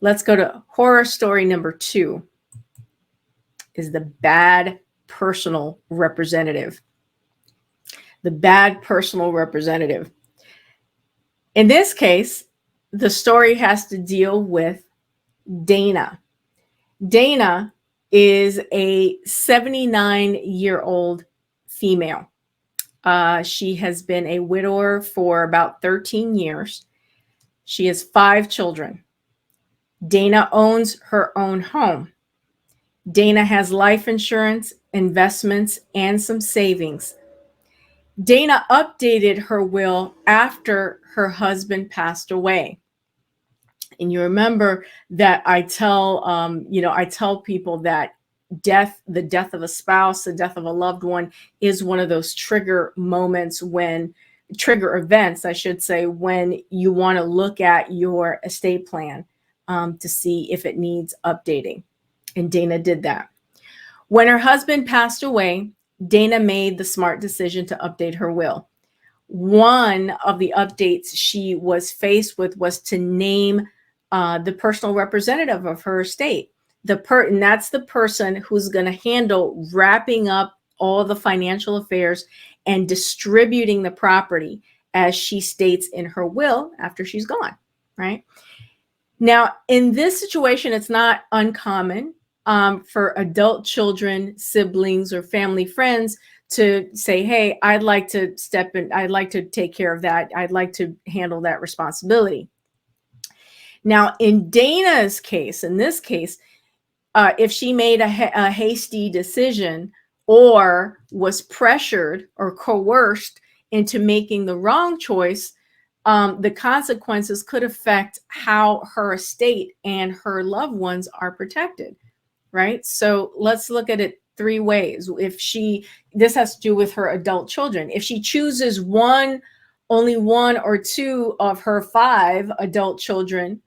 Let's go to horror story number 2 is the bad personal representative. The bad personal representative. In this case, the story has to deal with Dana. Dana is a 79-year-old female. She has been a widower for about 13 years. She has 5 children. Dana owns her own home. Dana has life insurance, investments, and some savings. Dana updated her will after her husband passed away. And you remember that I tell people that the death of a spouse, the death of a loved one is one of those trigger events, I should say, when you want to look at your estate plan to see if it needs updating. And Dana did that. When her husband passed away, Dana made the smart decision to update her will. One of the updates she was faced with was to name the personal representative of her estate. And that's the person who's going to handle wrapping up all the financial affairs and distributing the property as she states in her will after she's gone, right? Now, in this situation, it's not uncommon for adult children, siblings, or family friends to say, hey, I'd like to step in. I'd like to take care of that. I'd like to handle that responsibility. Now, in Dana's case, in this case, if she made a hasty decision or was pressured or coerced into making the wrong choice, the consequences could affect how her estate and her loved ones are protected, right? So let's look at it 3 ways. This has to do with her adult children. If she chooses only 1 or 2 of her 5 adult children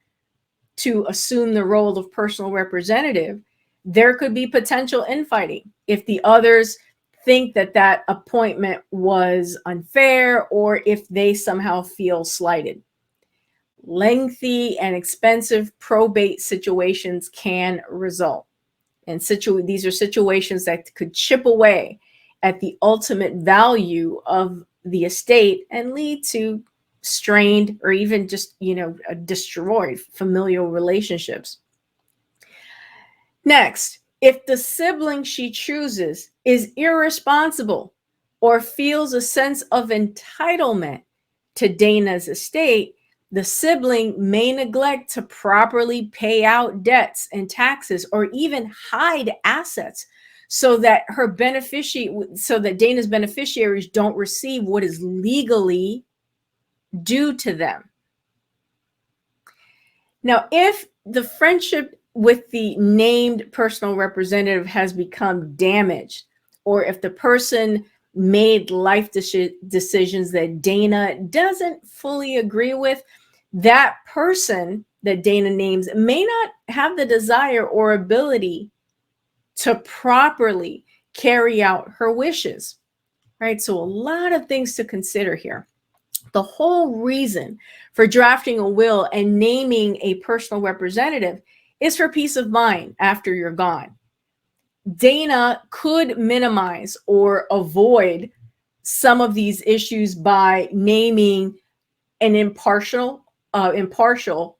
to assume the role of personal representative, there could be potential infighting if the others think that appointment was unfair or if they somehow feel slighted. Lengthy and expensive probate situations can result. And these are situations that could chip away at the ultimate value of the estate and lead to strained or even just, destroyed familial relationships. Next, if the sibling she chooses is irresponsible or feels a sense of entitlement to Dana's estate, the sibling may neglect to properly pay out debts and taxes or even hide assets so that Dana's beneficiaries don't receive what is legally due to them. Now, if the friendship with the named personal representative has become damaged, or if the person made life decisions that Dana doesn't fully agree with, that person that Dana names may not have the desire or ability to properly carry out her wishes, right? So a lot of things to consider here. The whole reason for drafting a will and naming a personal representative is for peace of mind after you're gone. Dana could minimize or avoid some of these issues by naming an impartial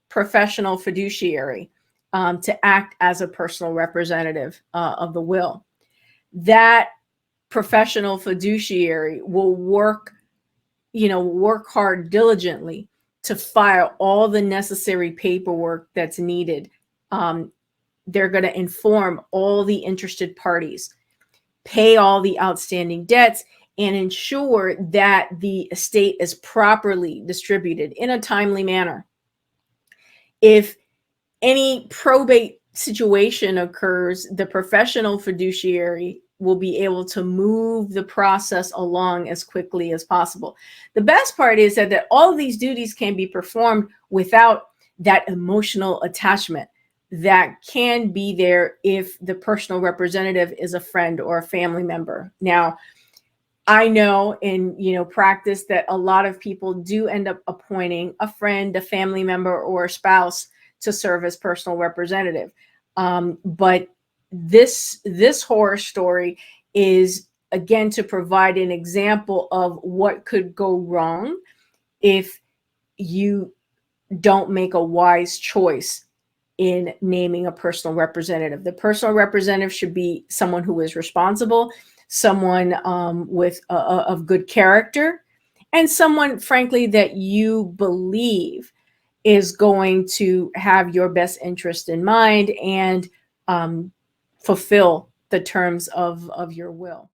professional fiduciary to act as a personal representative of the will. That professional fiduciary will work hard diligently to file all the necessary paperwork that's needed. They're going to inform all the interested parties, pay all the outstanding debts, and ensure that the estate is properly distributed in a timely manner. If any probate situation occurs, the professional fiduciary will be able to move the process along as quickly as possible. The best part is that all of these duties can be performed without that emotional attachment that can be there if the personal representative is a friend or a family member. Now, I know in practice that a lot of people do end up appointing a friend, a family member, or a spouse to serve as personal representative. But this horror story is, again, to provide an example of what could go wrong if you don't make a wise choice in naming a personal representative. The personal representative should be someone who is responsible, someone with of good character, and someone, frankly, that you believe is going to have your best interest in mind and fulfill the terms of your will.